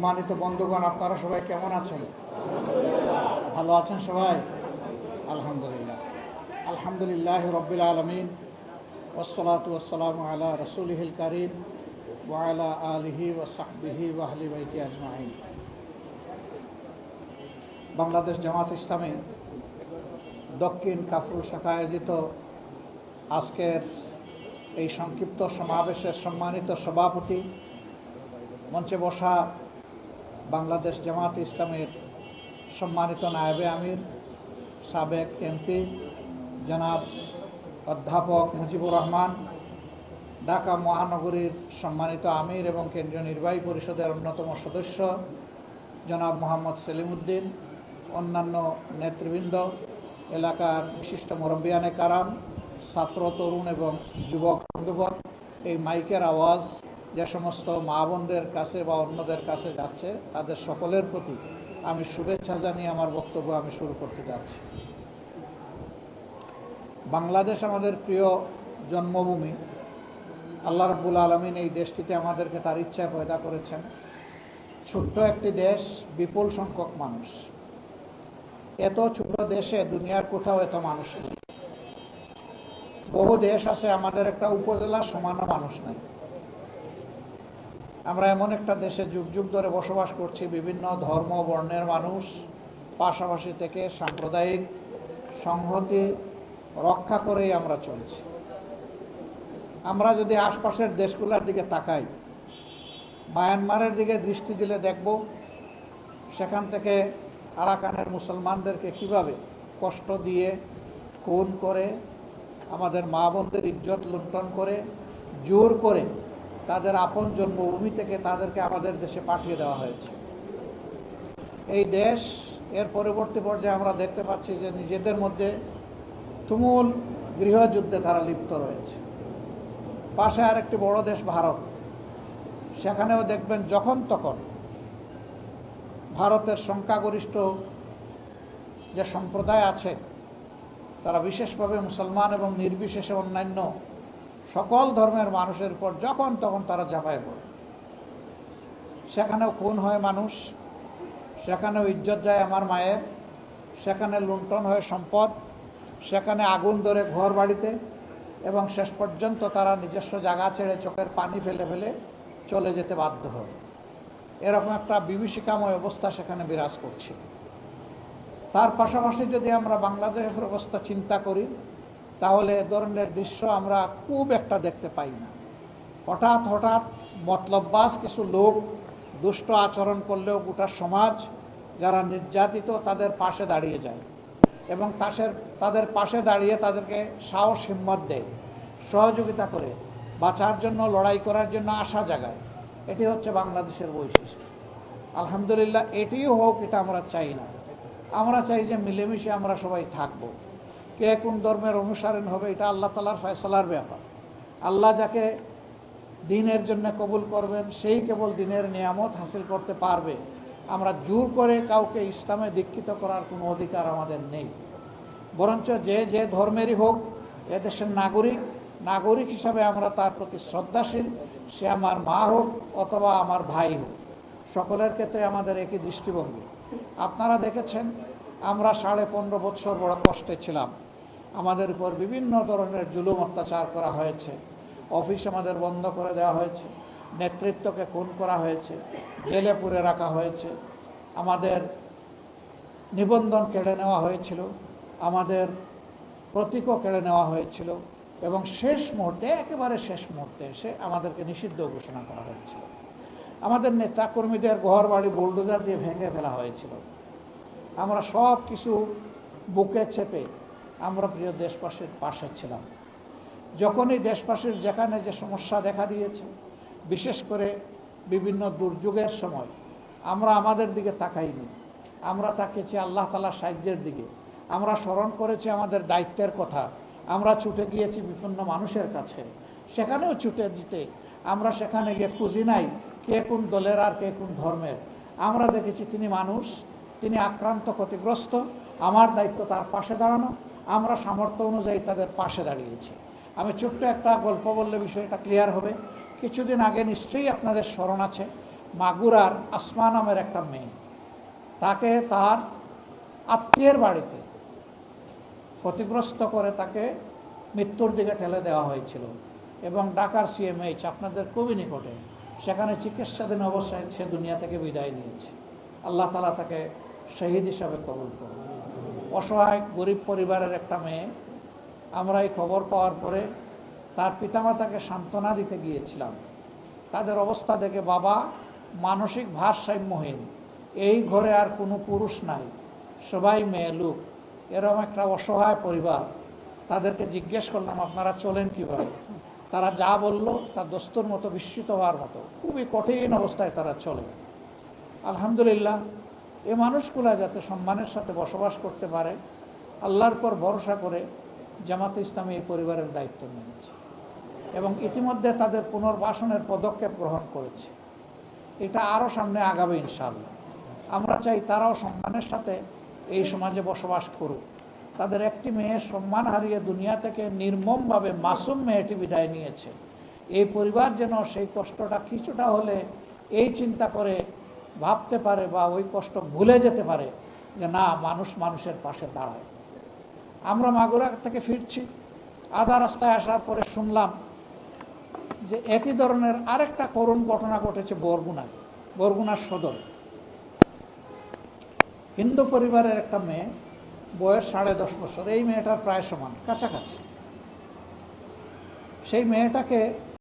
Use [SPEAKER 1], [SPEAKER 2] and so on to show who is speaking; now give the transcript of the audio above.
[SPEAKER 1] সম্মানিত বন্ধুগণ, আপনারা সবাই কেমন আছেন? ভালো আছেন সবাই? আলহামদুলিল্লাহ। আলহামদুলিল্লাহ রব্বিল আলামিন, ওয়াসসালাতু ওয়াসসালামু আলা রাসূলিহিল কারীম ওয়া আলা আলিহি ওয়া সাহবিহি ওয়া আহলি বাইতি আজমাইন। বাংলাদেশ জামাত ইসলামী দক্ষিণ কাফরুল শাখা আয়োজিত আজকের এই সংক্ষিপ্ত সমাবেশের সম্মানিত সভাপতি, মঞ্চে বসা বাংলাদেশ জামাত ইসলামের সম্মানিত নায়েবে আমির, সাবেক এমপি জনাব অধ্যাপক মুজিবুর রহমান, ঢাকা মহানগরীর সম্মানিত আমির এবং কেন্দ্রীয় নির্বাহী পরিষদের অন্যতম সদস্য জনাব মোহাম্মদ সেলিমউদ্দিন, অন্যান্য নেতৃবৃন্দ, এলাকার বিশিষ্ট মুরব্বিয়ানে কারাম, ছাত্র, তরুণ এবং যুবক বন্ধুগণ, এই মাইকের আওয়াজ যে সমস্ত মা বোনদের কাছে বা অন্যদের কাছে যাচ্ছে, তাদের সকলের প্রতি আমি শুভেচ্ছা জানিয়ে আমার বক্তব্য আমি শুরু করতে যাচ্ছি। বাংলাদেশ আমাদের প্রিয় জন্মভূমি। আল্লাহ রাব্বুল আলামিন এই দেশটিতে আমাদেরকে তার ইচ্ছায় পয়দা করেছেন। ছোট্ট একটি দেশ, বিপুল সংখ্যক মানুষ। এত ছোট দেশে দুনিয়ার কোথাও এত মানুষ নেই। বহু দেশ আছে, আমাদের একটা উপজেলা সমানও মানুষ নেই। আমরা এমন একটা দেশে যুগ যুগ ধরে বসবাস করছি, বিভিন্ন ধর্ম বর্ণের মানুষ পাশাপাশি থেকে সাম্প্রদায়িক সংহতি রক্ষা করেই আমরা চলছি। আমরা যদি আশপাশের দেশগুলোর দিকে তাকাই, মায়ানমারের দিকে দৃষ্টি দিলে দেখব সেখান থেকে আরাকানের মুসলমানদেরকে কিভাবে কষ্ট দিয়ে, খুন করে, আমাদের মা বোনদের ইজ্জত লুণ্ঠন করে, জোর করে তাদের আপন জন্মভূমি থেকে তাদেরকে আমাদের দেশে পাঠিয়ে দেওয়া হয়েছে। এই দেশ এর পরবর্তী পর্যায়ে আমরা দেখতে পাচ্ছি যে নিজেদের মধ্যে তুমুল গৃহযুদ্ধে তারা লিপ্ত রয়েছে। পাশে আরেকটি বড় দেশ ভারত, সেখানেও দেখবেন যখন তখন ভারতের সংখ্যাগরিষ্ঠ যে সম্প্রদায় আছে, তারা বিশেষভাবে মুসলমান এবং নির্বিশেষে অন্যান্য সকল ধর্মের মানুষের উপর যখন তখন তারা ঝাঁপায় পড়ে। সেখানেও খুন হয় মানুষ, সেখানেও ইজ্জত যায় আমার মায়ের, সেখানে লুণ্ঠন হয় সম্পদ, সেখানে আগুন ধরে ঘর বাড়িতে, এবং শেষ পর্যন্ত তারা নিজস্ব জায়গা ছেড়ে চোখের পানি ফেলে ফেলে চলে যেতে বাধ্য হয়। এরকম একটা বিভীষিকাময় অবস্থা সেখানে বিরাজ করছে। তার পাশাপাশি যদি আমরা বাংলাদেশের অবস্থা চিন্তা করি, তাহলে এ ধরনের দৃশ্য আমরা খুব একটা দেখতে পাই না। হঠাৎ হঠাৎ মতলববাজ কিছু লোক দুষ্ট আচরণ করলেও গোটা সমাজ যারা নির্যাতিত তাদের পাশে দাঁড়িয়ে যায় এবং তাদের পাশে দাঁড়িয়ে তাদেরকে সাহস হিম্মত দেয়, সহযোগিতা করে, বাঁচার জন্য, লড়াই করার জন্য আশা জাগায়। এটি হচ্ছে বাংলাদেশের বৈশিষ্ট্য। আলহামদুলিল্লাহ, এটিও হোক, এটা আমরা চাই না। আমরা চাই যে মিলেমিশে আমরা সবাই থাকবো। কে কোন ধর্মের অনুসারণ হবে এটা আল্লাহ তাআলার ফয়সালার ব্যাপার। আল্লাহ যাকে দ্বীনের জন্য কবুল করবেন সেই কেবল দ্বীনের নিয়ামত হাসিল করতে পারবে। আমরা জোর করে কাউকে ইসলামে দীক্ষিত করার কোনো অধিকার আমাদের নেই। বরঞ্চ যে যে ধর্মেরই হোক, এদেশের নাগরিক হিসাবে আমরা তার প্রতি শ্রদ্ধাশীল। সে আমার মা হোক অথবা আমার ভাই হোক, সকলের ক্ষেত্রে আমাদের একই দৃষ্টিভঙ্গি। আপনারা দেখেছেন, আমরা 15.5 বছর বড় কষ্টে ছিলাম। আমাদের উপর বিভিন্ন ধরনের জুলুম অত্যাচার করা হয়েছে। অফিস আমাদের বন্ধ করে দেওয়া হয়েছে, নেতৃত্বকে খুন করা হয়েছে, জেলে পুরে রাখা হয়েছে, আমাদের নিবন্ধন কেড়ে নেওয়া হয়েছিল, আমাদের প্রতীকও কেড়ে নেওয়া হয়েছিল, এবং শেষ মুহূর্তে, একেবারে শেষ মুহূর্তে এসে আমাদেরকে নিষিদ্ধ ঘোষণা করা হয়েছিল। আমাদের নেতাকর্মীদের ঘর বাড়ি বুলডোজার দিয়ে ভেঙে ফেলা হয়েছিল। আমরা সব কিছু বুকে চেপে আমরা প্রিয় দেশবাসীর পাশে ছিলাম। যখনই দেশবাসীর যেখানে যে সমস্যা দেখা দিয়েছে, বিশেষ করে বিভিন্ন দুর্যোগের সময়, আমরা আমাদের দিকে তাকাইনি, আমরা তাকিয়েছি আল্লাহ তাআলার সাহায্যের দিকে। আমরা স্মরণ করেছি আমাদের দায়িত্বের কথা। আমরা ছুটে গিয়েছি বিভিন্ন মানুষের কাছে, সেখানেও ছুটে দিতে আমরা সেখানে গিয়ে খুঁজি নাই কে কোন দলের আর কে কোন ধর্মের। আমরা দেখেছি তিনি মানুষ, তিনি আক্রান্ত, ক্ষতিগ্রস্ত, আমার দায়িত্ব তার পাশে দাঁড়ানো। আমরা সামর্থ্য অনুযায়ী তাদের পাশে দাঁড়িয়েছি। আমি ছোট্ট একটা গল্প বললে বিষয়টা ক্লিয়ার হবে। কিছুদিন আগে নিশ্চয়ই আপনাদের স্মরণ আছে, মাগুরার আসমা নামের একটা মেয়ে, তাকে তার আত্মীয়ের বাড়িতে ক্ষতিগ্রস্ত করে তাকে মৃত্যুর দিকে ঠেলে দেওয়া হয়েছিল এবং ঢাকার সিএমএইচ আপনাদের খুবই নিকটে, সেখানে চিকিৎসাধীন অবস্থায় সে দুনিয়া থেকে বিদায় নিয়েছে। আল্লাহ তাআলা তাকে শহীদ হিসাবে কবুল করুন। অসহায় গরিব পরিবারের একটা মেয়ে, আমরা এই খবর পাওয়ার পরে তার পিতামাতাকে সান্ত্বনা দিতে গিয়েছিলাম। তাদের অবস্থা দেখে বাবা মানসিক ভারসাম্যহীন, এই ঘরে আর কোনো পুরুষ নাই, সবাই মেয়ে লোক, এরকম একটা অসহায় পরিবার। তাদেরকে জিজ্ঞেস করলাম আপনারা চলেন কীভাবে? তারা যা বলল তার দস্তুর মতো বিস্মিত হওয়ার মতো, খুবই কঠিন অবস্থায় তারা চলে। আলহামদুলিল্লাহ, এ মানুষগুলা যাতে সম্মানের সাথে বসবাস করতে পারে, আল্লাহর পর ভরসা করে জামাতে ইসলামী এই পরিবারের দায়িত্ব নিয়েছে এবং ইতিমধ্যে তাদের পুনর্বাসনের পদক্ষেপ গ্রহণ করেছে। এটা আরও সামনে আগাবে ইনশাআল্লাহ। আমরা চাই তারাও সম্মানের সাথে এই সমাজে বসবাস করুক। তাদের একটি মেয়ে সম্মান হারিয়ে দুনিয়া থেকে নির্মমভাবে মাসুম মেয়েটি বিদায় নিয়েছে। এই পরিবার যেন সেই কষ্টটা কিছুটা হলে এই চিন্তা করে ভাবতে পারে বা ওই কষ্ট ভুলে যেতে পারে যে না, মানুষ মানুষের পাশে দাঁড়ায়। আমরা মাগুরা থেকে ফিরছি, আধা রাস্তায় আসার পরে শুনলাম যে একই ধরনের আরেকটা করুণ ঘটনা ঘটেছে বরগুনার সদর। হিন্দু পরিবারের একটা মেয়ে, বয়স 10.5 বছর, এই মেয়েটার প্রায় সমান কাছাকাছি। সেই মেয়েটাকে